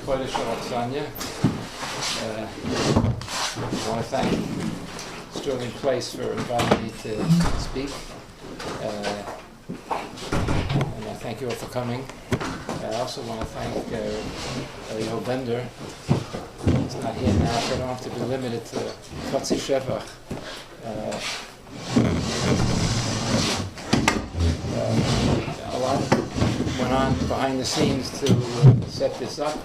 Chodesh Roxanya. I want to thank Sterling Place for inviting me to speak. And I thank you all for coming. I also want to thank Elio Bender. He's not here now, so I don't have to be limited to Kotzi Shevach. A lot went on behind the scenes to set this up,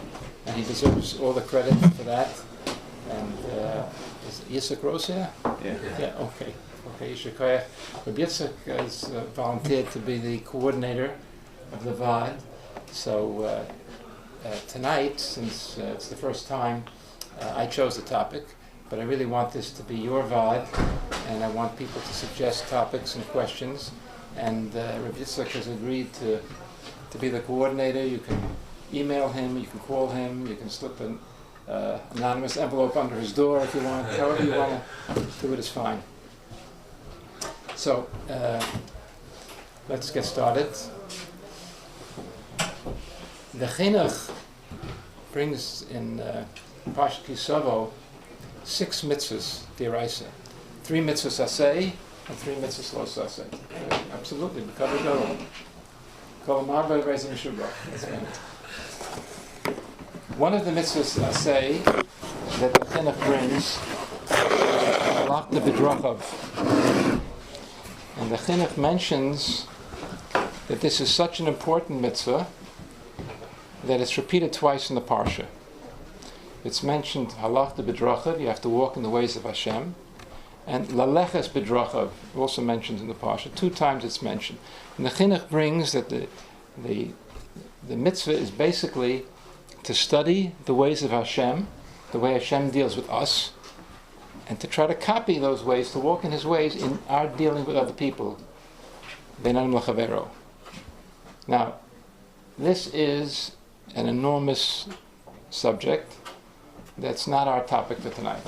and he deserves all the credit for that. And is Yitzhak Rose here? Yeah. Okay. Yitzhak Koyach. Reb Yitzhak has volunteered to be the coordinator of the Vaad. So tonight, since it's the first time, I chose the topic, but I really want this to be your Vaad, and I want people to suggest topics and questions. And Reb Yitzhak has agreed to be the coordinator. You can email him, you can call him, you can slip an anonymous envelope under his door if you want. However you want to do it is fine. So let's get started. The Chinuch brings in Parshat Kisavo 6 mitzvahs, d'oraisa. 3 mitzvahs aseh and 3 mitzvahs lo aseh. Absolutely, b'kavod gadol. Kol marba reizim mishubach. That's right. One of the mitzvahs aseh that the Chinuch brings, Lakta b'drachav. And the Chinuch mentions that this is such an important mitzvah that it's repeated twice in the Parsha. It's mentioned, halachta b'drachav, you have to walk in the ways of Hashem, and laleches b'drachav, also mentioned in the Parsha. 2 times it's mentioned. And the Chinuch brings that the mitzvah is basically to study the ways of Hashem, the way Hashem deals with us, and to try to copy those ways, to walk in His ways in our dealing with other people. Beinanu l'chavero. Now, this is an enormous subject. That's not our topic for tonight.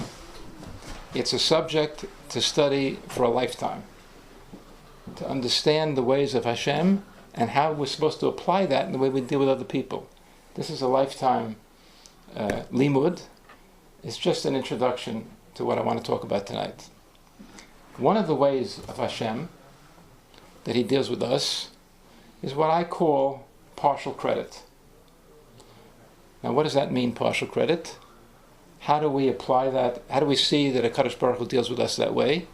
It's a subject to study for a lifetime, to understand the ways of Hashem and how we're supposed to apply that in the way we deal with other people. This is a lifetime limud. It's just an introduction to what I want to talk about tonight. One of the ways of Hashem that He deals with us is what I call partial credit. Now, what does that mean, partial credit? How do we apply that? How do we see that HaKadosh Baruch Hu deals with us that way?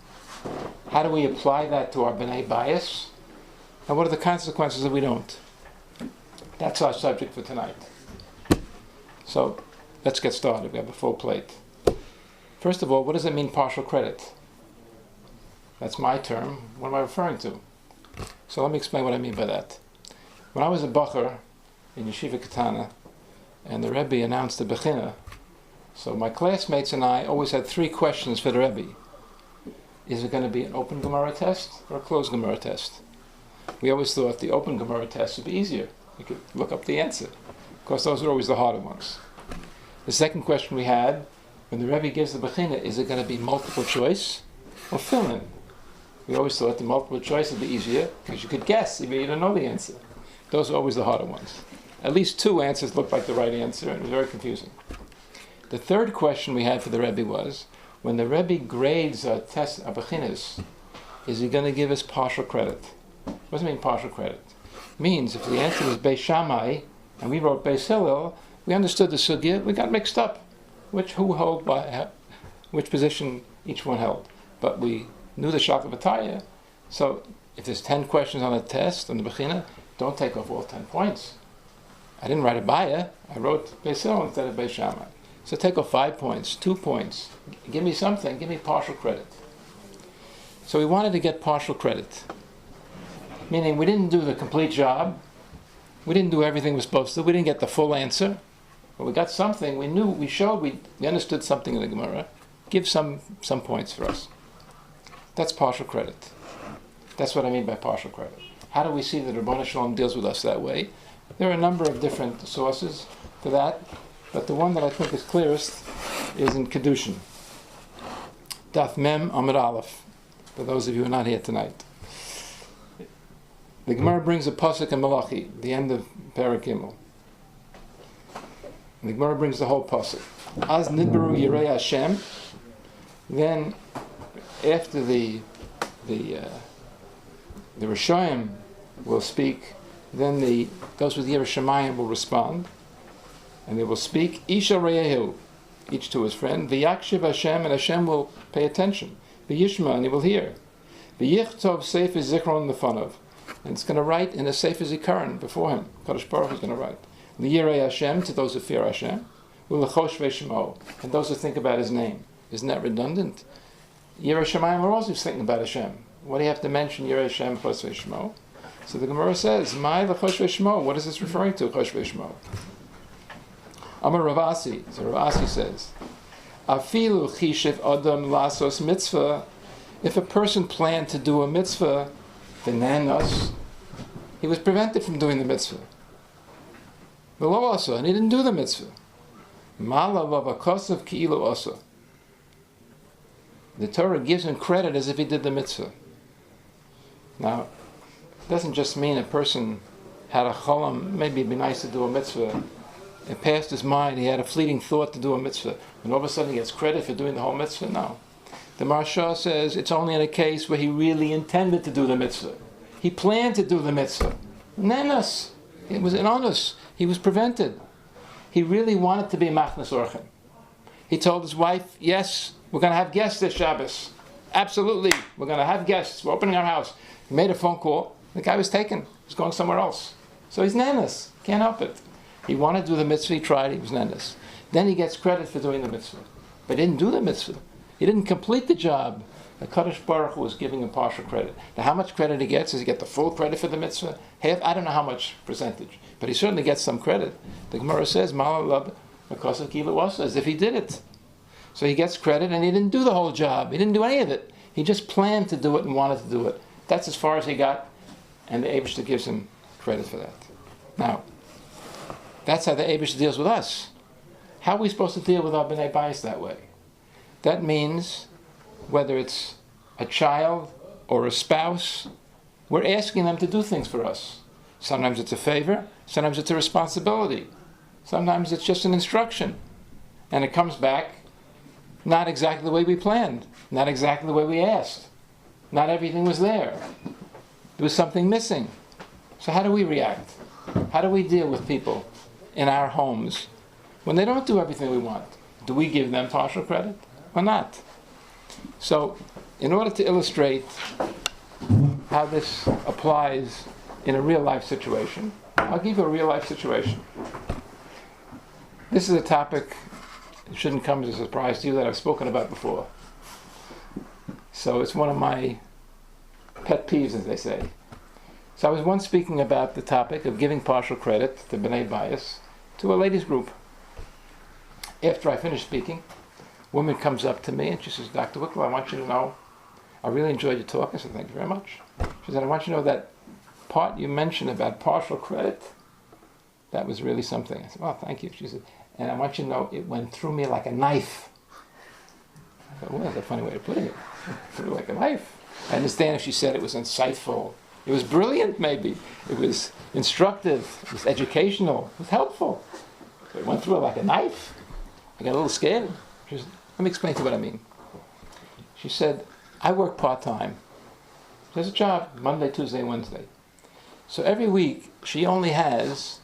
How do we apply that to our B'nai bias? And what are the consequences if we don't? That's our subject for tonight. So, let's get started. We have a full plate. First of all, what does it mean, partial credit? That's my term. What am I referring to? So let me explain what I mean by that. When I was a bacher in Yeshiva Katana, and the Rebbe announced the Bechina, so my classmates and I always had 3 questions for the Rebbe. Is it going to be an open Gemara test or a closed Gemara test? We always thought the open Gemara test would be easier. You could look up the answer. Of course, those are always the harder ones. The second question we had, when the Rebbe gives the Bechina, is it going to be multiple choice or fill-in? We always thought the multiple choice would be easier because you could guess even you don't know the answer. Those are always the harder ones. At least 2 answers looked like the right answer, and it was very confusing. The third question we had for the Rebbe was, when the Rebbe grades our test, our Bechinas, is he going to give us partial credit? What does it mean, partial credit? It means if the answer was Beis Shammai, and we wrote Beis Hillel, we understood the sugya, we got mixed up. Who held by which position each one held. But we knew the Shach B'taya, so if there's 10 questions on the test, on the Bechina, don't take off all 10 points. I didn't write a Baya, I wrote Beis Hillel instead of Beis Shammai. So take off 5 points, 2 points. Give me something, give me partial credit. So we wanted to get partial credit. Meaning we didn't do the complete job, we didn't do everything we're supposed to, we didn't get the full answer, but we got something, we knew, we showed, we understood something in the Gemara. Give some points for us. That's partial credit. That's what I mean by partial credit. How do we see that Rabbanu Shalom deals with us that way? There are a number of different sources for that, but the one that I think is clearest is in Kedushin. Daf Mem Amud Aleph, for those of you who are not here tonight. The Gemara brings a pasuk in Malachi, the end of Perek Gimel. And the Gemara brings the whole pasuk. Az nidbaru yirei Hashem. Then, after the Rishoyim will speak, then those with Yirei Shamayim will respond, and they will speak Isha Reyehu, each to his friend. V'yakshiv Hashem, and Hashem will pay attention. V'yishma, and he will hear. V'yichtov Sefer Zichron Lefanov, and it's going to write in a Sefer Zikaron before him. Kadosh Baruch Hu is going to write. L'yirei Hashem, to those who fear Hashem. U'lechosh ve'shmo, and those who think about his name. Isn't that redundant? Yirei Shamayim are also thinking about Hashem. What do you have to mention Yirei Hashem, Chosh ve'shmo? So the Gemara says, "My lechosh ve'shmo." What is this referring to? Chosh ve'shmo. Amar Ravasi. So Ravasi says, "Afilu chishev adam lasos mitzvah." If a person planned to do a mitzvah, v'nanos, he was prevented from doing the mitzvah. V'lo asa, and he didn't do the mitzvah. Ma'ala v'avakosav ki'ilu asa. The Torah gives him credit as if he did the mitzvah. Now, it doesn't just mean a person had a cholam, maybe it'd be nice to do a mitzvah. It passed his mind, he had a fleeting thought to do a mitzvah. And all of a sudden he gets credit for doing the whole mitzvah? No. The Maharsha says it's only in a case where he really intended to do the mitzvah. He planned to do the mitzvah. Nenas. It was an onus. He was prevented. He really wanted to be machnas orchim. He told his wife, yes, we're going to have guests this Shabbos. Absolutely, we're going to have guests. We're opening our house. He made a phone call. The guy was taken. He was going somewhere else. So he's nenas. Can't help it. He wanted to do the mitzvah. He tried. He was nenas. Then he gets credit for doing the mitzvah. But he didn't do the mitzvah. He didn't complete the job. The Kadosh Baruch Hu was giving him partial credit. Now, how much credit he gets? Does he get the full credit for the mitzvah? Half? I don't know how much percentage. But he certainly gets some credit. The Gemara says, Ma'alab Makasav Kilu Wasa, as if he did it. So he gets credit, and he didn't do the whole job. He didn't do any of it. He just planned to do it and wanted to do it. That's as far as he got, and the Eibishter gives him credit for that. Now, that's how the Eibishter deals with us. How are we supposed to deal with our B'nai Bayis that way? That means, whether it's a child or a spouse, we're asking them to do things for us. Sometimes it's a favor, sometimes it's a responsibility, sometimes it's just an instruction. And it comes back not exactly the way we planned, not exactly the way we asked. Not everything was there. There was something missing. So how do we react? How do we deal with people in our homes when they don't do everything we want? Do we give them partial credit or not? So, in order to illustrate how this applies in a real life situation, I'll give you a real life situation. This is a topic, it shouldn't come as a surprise to you, that I've spoken about before. So it's one of my pet peeves, as they say. So I was once speaking about the topic of giving partial credit to B'nai Bayis to a ladies group. After I finished speaking, a woman comes up to me and she says, Dr. Wikler, I want you to know, I really enjoyed your talk. I said, thank you very much. She said, I want you to know that part you mentioned about partial credit, that was really something. I said, well, thank you. She said, and I want you to know it went through me like a knife. I thought, well, that's a funny way of putting it. Through like a knife. I understand if she said it was insightful. It was brilliant, maybe. It was instructive. It was educational. It was helpful. But it went through it like a knife. I got a little scared. She said, let me explain to you what I mean. She said, I work part-time. There's a job, Monday, Tuesday, Wednesday. So every week, she only has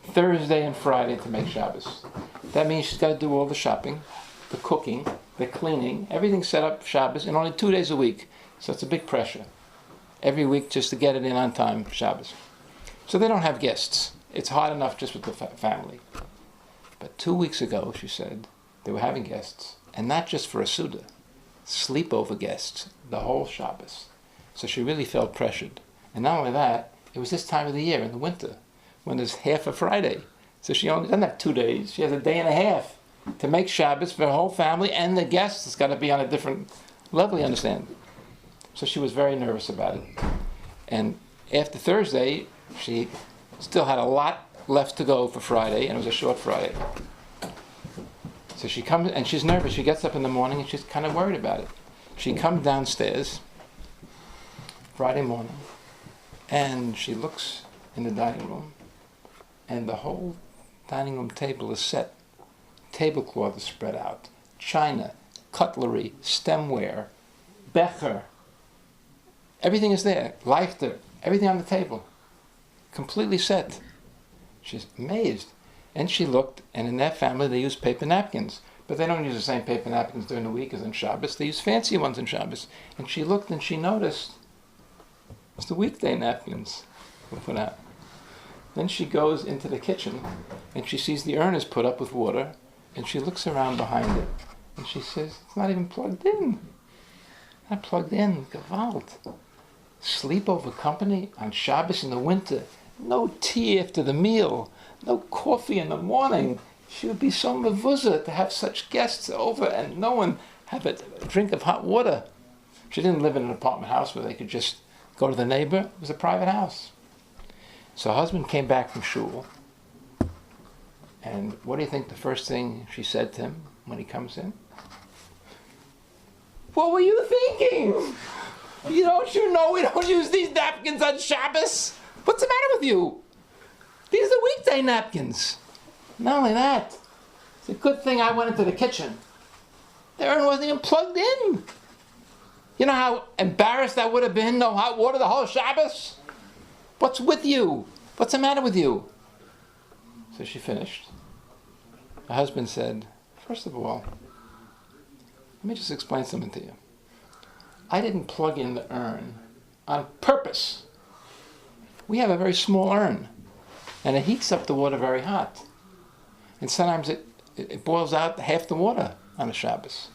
Thursday and Friday to make Shabbos. That means she's got to do all the shopping, the cooking, the cleaning, everything set up for Shabbos, and only 2 days a week. So it's a big pressure. Every week just to get it in on time for Shabbos. So they don't have guests. It's hard enough just with the family. But 2 weeks ago, she said, they were having guests, and not just for a Suda, sleepover guests, the whole Shabbos. So she really felt pressured. And not only that, it was this time of the year, in the winter, when there's half a Friday. So she only doesn't have 2 days, she has a day and a half to make Shabbos for her whole family, and the guests. It's got to be on a different level, you understand? So she was very nervous about it. And after Thursday, she still had a lot left to go for Friday, and it was a short Friday. So she comes, and she's nervous. She gets up in the morning, and she's kind of worried about it. She comes downstairs Friday morning, and she looks in the dining room, and the whole dining room table is set tablecloth is spread out, china, cutlery, stemware, becher. Everything is there. Leichter, everything on the table. Completely set. She's amazed. And she looked, and in that family they use paper napkins. But they don't use the same paper napkins during the week as in Shabbos. They use fancy ones in Shabbos. And she looked and she noticed it's the weekday napkins were put out. Then she goes into the kitchen and she sees the urn is put up with water, and she looks around behind it and she says, it's not even plugged in. Not plugged in. Gewalt. Sleepover company on Shabbos in the winter. No tea after the meal. No coffee in the morning. She would be so mevuzah to have such guests over and no one have a drink of hot water. She didn't live in an apartment house where they could just go to the neighbor. It was a private house. So her husband came back from shul, and what do you think the first thing she said to him when he comes in? What were you thinking? Don't you know we don't use these napkins on Shabbos? What's the matter with you? These are weekday napkins. Not only that, it's a good thing I went into the kitchen. The urn wasn't even plugged in. You know how embarrassed I would have been? No hot water the whole Shabbos? What's with you? What's the matter with you? So she finished. Her husband said, first of all, let me just explain something to you. I didn't plug in the urn on purpose. We have a very small urn, and it heats up the water very hot. And sometimes it boils out half the water on a Shabbos.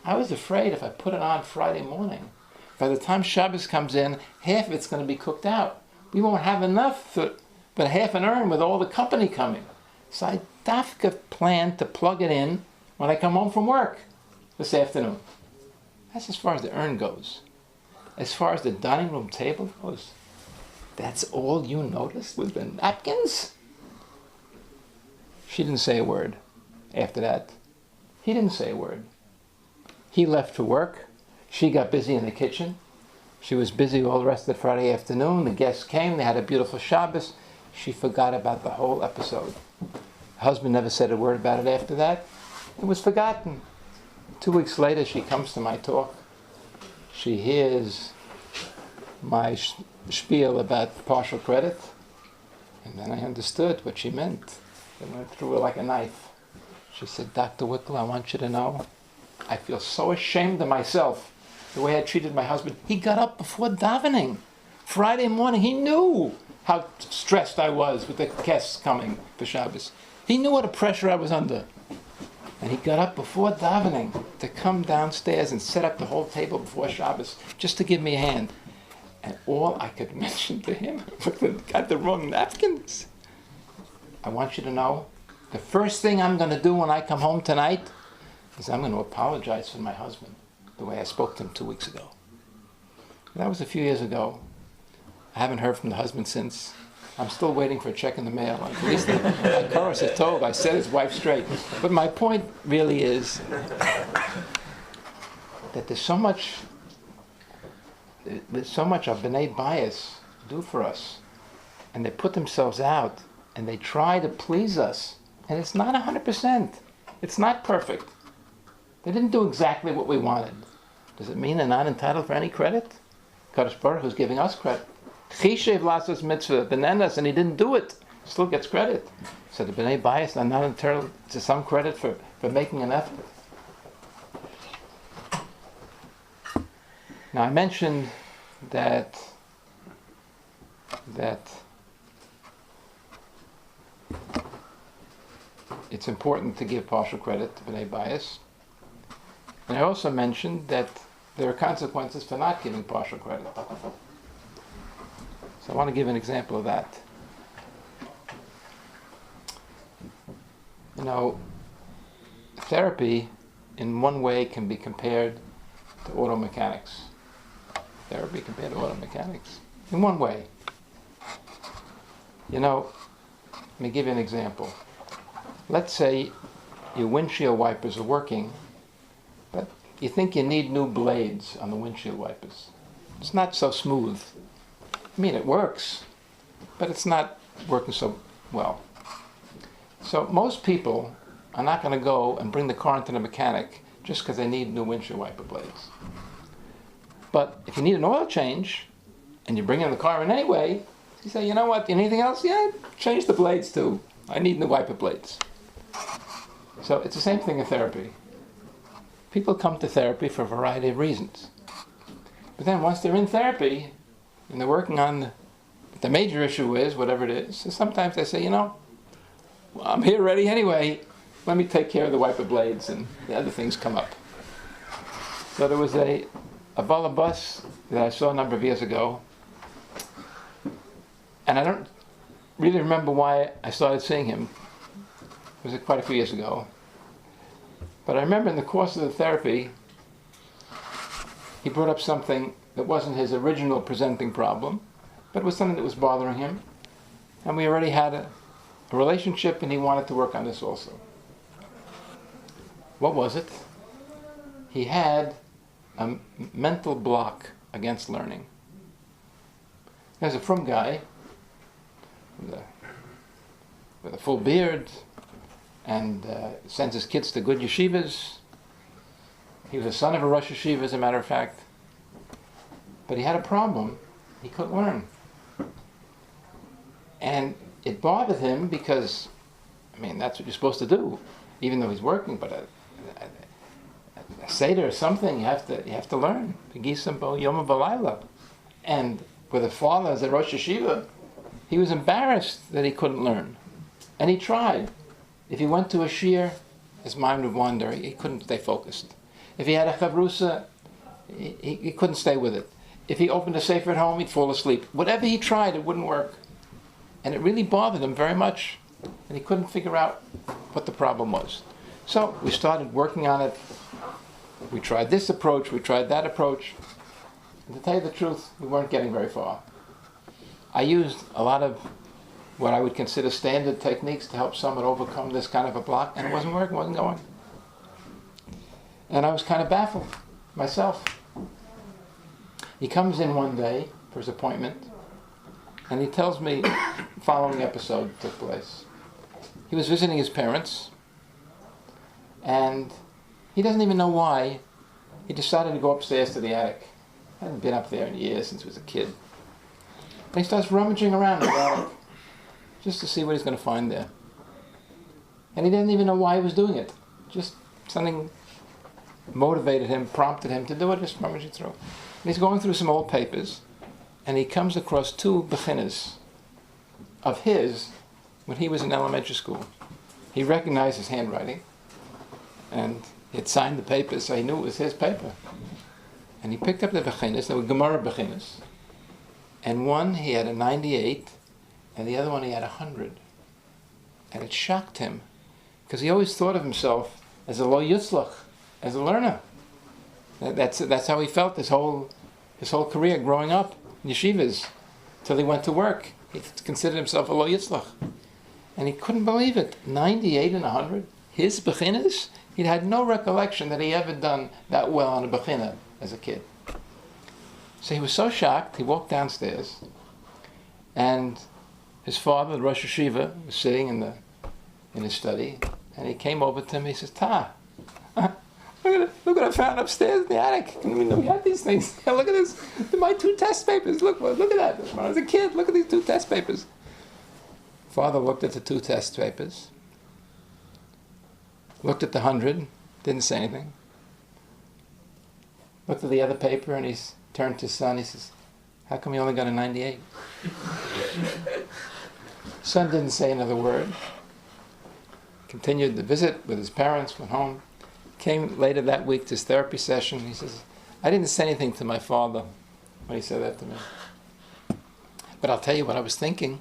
I was afraid if I put it on Friday morning, by the time Shabbos comes in, half of it's going to be cooked out. We won't have enough but half an urn with all the company coming. So I dafka planned to plug it in when I come home from work this afternoon. That's as far as the urn goes. As far as the dining room table goes, that's all you noticed was the napkins? She didn't say a word after that. He didn't say a word. He left for work. She got busy in the kitchen. She was busy all the rest of the Friday afternoon. The guests came. They had a beautiful Shabbos. She forgot about the whole episode. Her husband never said a word about it after that. It was forgotten. 2 weeks later, she comes to my talk. She hears my spiel about partial credit. And then I understood what she meant. It went through her like a knife. She said, Dr. Wikler, I want you to know, I feel so ashamed of myself, the way I treated my husband. He got up before davening. Friday morning, he knew how stressed I was with the guests coming for Shabbos. He knew what a pressure I was under. And he got up before davening to come downstairs and set up the whole table before Shabbos, just to give me a hand. And all I could mention to him was that got the wrong napkins. I want you to know, the first thing I'm going to do when I come home tonight is I'm going to apologize for my husband, the way I spoke to him 2 weeks ago. That was a few years ago. I haven't heard from the husband since. I'm still waiting for a check in the mail. At least I set his wife straight. But my point really is that there's so much of B'nai bias do for us. And they put themselves out and they try to please us. And it's not 100%. It's not perfect. They didn't do exactly what we wanted. Does it mean they're not entitled for any credit? Kadosh Baruch Hu is giving us credit. Chishev lasos mitzvah, benenas, and he didn't do it. Still gets credit. So the B'nai bias are not entitled to some credit for making an effort. Now I mentioned that it's important to give partial credit to B'nai bias. And I also mentioned that there are consequences for not giving partial credit. So I want to give an example of that. You know, therapy in one way can be compared to auto mechanics. Therapy compared to auto mechanics. In one way. You know, let me give you an example. Let's say your windshield wipers are working, but you think you need new blades on the windshield wipers. It's not so smooth. I mean, it works, but it's not working so well. So most people are not going to go and bring the car into the mechanic just because they need new windshield wiper blades. But if you need an oil change, and you bring in the car in anyway, you say, you know what, anything else? Yeah, change the blades too. I need new wiper blades. So it's the same thing in therapy. People come to therapy for a variety of reasons. But then once they're in therapy, and they're working on the major issue is, whatever it is, so sometimes they say, I'm here ready anyway, let me take care of the wiper blades, and the other things come up. So there was a balabus that I saw a number of years ago, and I don't really remember why I started seeing him. It was quite a few years ago. But I remember in the course of the therapy, he brought up something that wasn't his original presenting problem, but it was something that was bothering him. And we already had a relationship, and he wanted to work on this also. What was it? He had a mental block against learning. There's a frum guy with a full beard, and sends his kids to good yeshivas. He was a son of a Rosh Yeshiva, as a matter of fact. But he had a problem. He couldn't learn. And it bothered him because, that's what you're supposed to do, even though he's working. But a Seder or something, you have to learn. And with a father as a Rosh Yeshiva, he was embarrassed that he couldn't learn. And he tried. If he went to a shiur, his mind would wander. He couldn't stay focused. If he had a chavrusa, he couldn't stay with it. If he opened a sefer at home, he'd fall asleep. Whatever he tried, it wouldn't work. And it really bothered him very much. And he couldn't figure out what the problem was. So we started working on it. We tried this approach, we tried that approach. And to tell you the truth, we weren't getting very far. I used a lot of what I would consider standard techniques to help someone overcome this kind of a block, and it wasn't working, wasn't going. And I was kind of baffled myself. He comes in one day for his appointment, and he tells me the following episode took place. He was visiting his parents, and he doesn't even know why. He decided to go upstairs to the attic. Hadn't been up there in years since he was a kid. And he starts rummaging around in the attic, just to see what he's going to find there. And he didn't even know why he was doing it. Just something motivated him, prompted him to do it, just rummaging through. And he's going through some old papers, and he comes across 2 beginners of his when he was in elementary school. He recognized his handwriting, and he had signed the papers, so he knew it was his paper. And he picked up the beginners, they were Gemara beginners. And one he had a 98, and the other one he had 100. And it shocked him, because he always thought of himself as a lo yutzlach, as a learner. That's how he felt his whole career growing up in yeshivas, till he went to work. He considered himself a lo yutzlach. And he couldn't believe it. 98 and 100, his beginners? He'd had no recollection that he ever done that well on a beginner as a kid. So he was so shocked, he walked downstairs, and his father, the Rosh Yeshiva, was sitting in his study, and he came over to him. He says, look what I found upstairs in the attic. We had these things. Look at this. They're my 2 test papers. Look at that. When I was a kid, look at these 2 test papers. Father looked at the 2 test papers, looked at the 100, didn't say anything. Looked at the other paper, and he turned to his son. He says, how come you only got a 98? Son didn't say another word. Continued the visit with his parents, went home. Came later that week to his therapy session. He says, I didn't say anything to my father when he said that to me. But I'll tell you what I was thinking.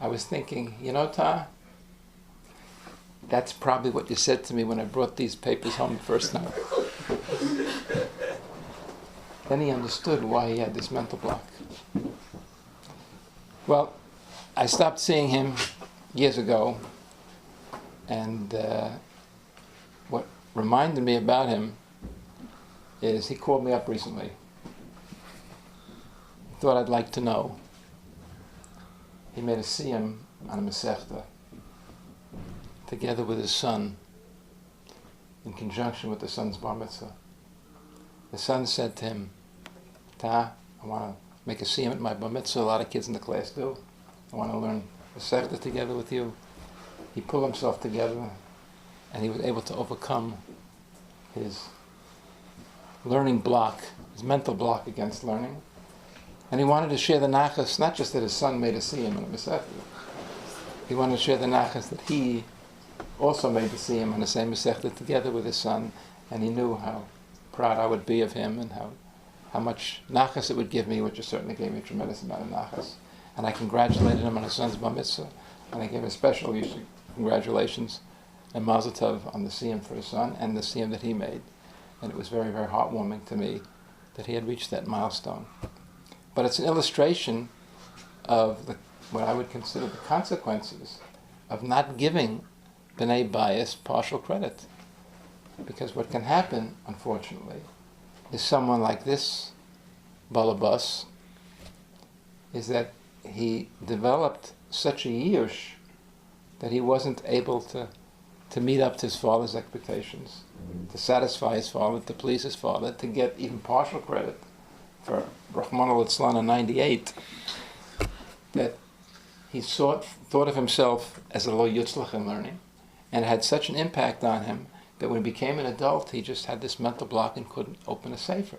I was thinking, Ta, that's probably what you said to me when I brought these papers home the first time. Then he understood why he had this mental block. Well, I stopped seeing him years ago, and what reminded me about him is he called me up recently. He thought I'd like to know. He made a siyum on a Masechta, together with his son, in conjunction with the son's bar mitzvah. The son said to him, "Ta, I want to make a siyum at my bar mitzvah. A lot of kids in the class do. I want to learn the sechta together with you." He pulled himself together, and he was able to overcome his learning block, his mental block against learning. And he wanted to share the nachas, not just that his son made a siyum and a masechta. He wanted to share the nachas that he also made the siyum and the same masechta together with his son, and he knew how proud I would be of him and how much nachas it would give me, which it certainly gave me a tremendous amount of nachas. And I congratulated him on his son's bar mitzvah, and I gave him a special congratulations and mazel tov on the siyum for his son and the siyum that he made. And it was very, very heartwarming to me that he had reached that milestone. But it's an illustration of what I would consider the consequences of not giving b'nai bias partial credit. Because what can happen, unfortunately, is someone like this balabas, is that he developed such a yush that he wasn't able to meet up to his father's expectations, to satisfy his father, to please his father, to get even partial credit for Rahman al-Itzlan in 98, that he thought of himself as a lo yutzlach in learning, and it had such an impact on him that when he became an adult, he just had this mental block and couldn't open a sefer.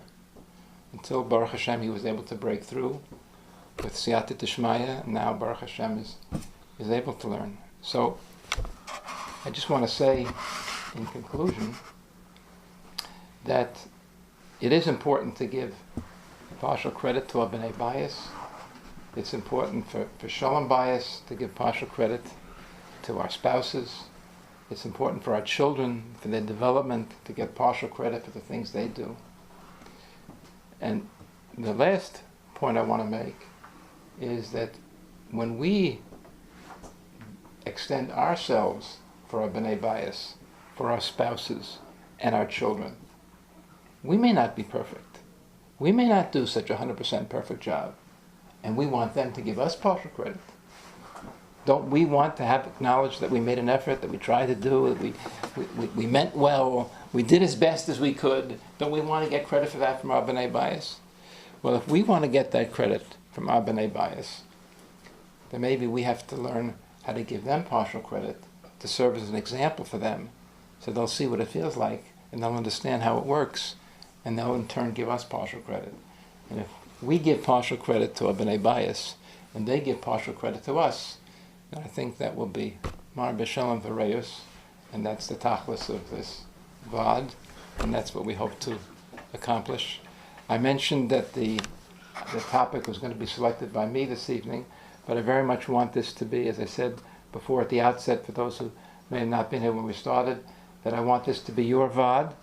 Until Baruch Hashem, he was able to break through with Siyata Tishmaya, and now Baruch Hashem is able to learn. So, I just want to say, in conclusion, that it is important to give partial credit to our b'nai bias. It's important for shalom bias to give partial credit to our spouses. It's important for our children, for their development, to get partial credit for the things they do. And the last point I want to make is that when we extend ourselves for our b'nai bias, for our spouses and our children, we may not be perfect. We may not do such a 100% perfect job, and we want them to give us partial credit. Don't we want to have acknowledged that we made an effort, that we tried to do, that we meant well, we did as best as we could? Don't we want to get credit for that from our b'nai bias? Well, if we want to get that credit from our b'nai bias, then maybe we have to learn how to give them partial credit to serve as an example for them, so they'll see what it feels like, and they'll understand how it works, and they'll in turn give us partial credit. And if we give partial credit to our b'nai bias, and they give partial credit to us, then I think that will be Mar B'Shalom V'Reus, and that's the tachlis of this Vaad, and that's what we hope to accomplish. I mentioned that the topic was going to be selected by me this evening, but I very much want this to be, as I said before at the outset, for those who may have not been here when we started, that I want this to be your Vaad.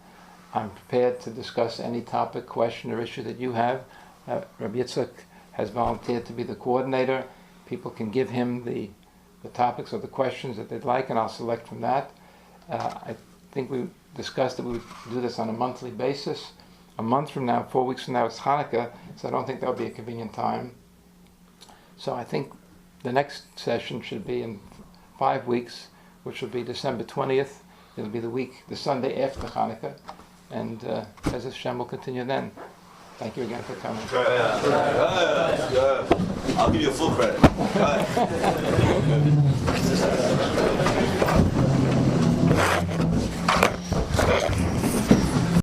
I'm prepared to discuss any topic, question, or issue that you have. Rabbi Yitzchak has volunteered to be the coordinator. People can give him the topics or the questions that they'd like, and I'll select from that. I think we discussed that we would do this on a monthly basis. A month from now, 4 weeks from now, it's Hanukkah, so I don't think that would be a convenient time. So I think the next session should be in 5 weeks, which will be December 20th. It'll be the Sunday after Hanukkah, and as Hashem will continue then. Thank you again for coming. I'll give you a full credit.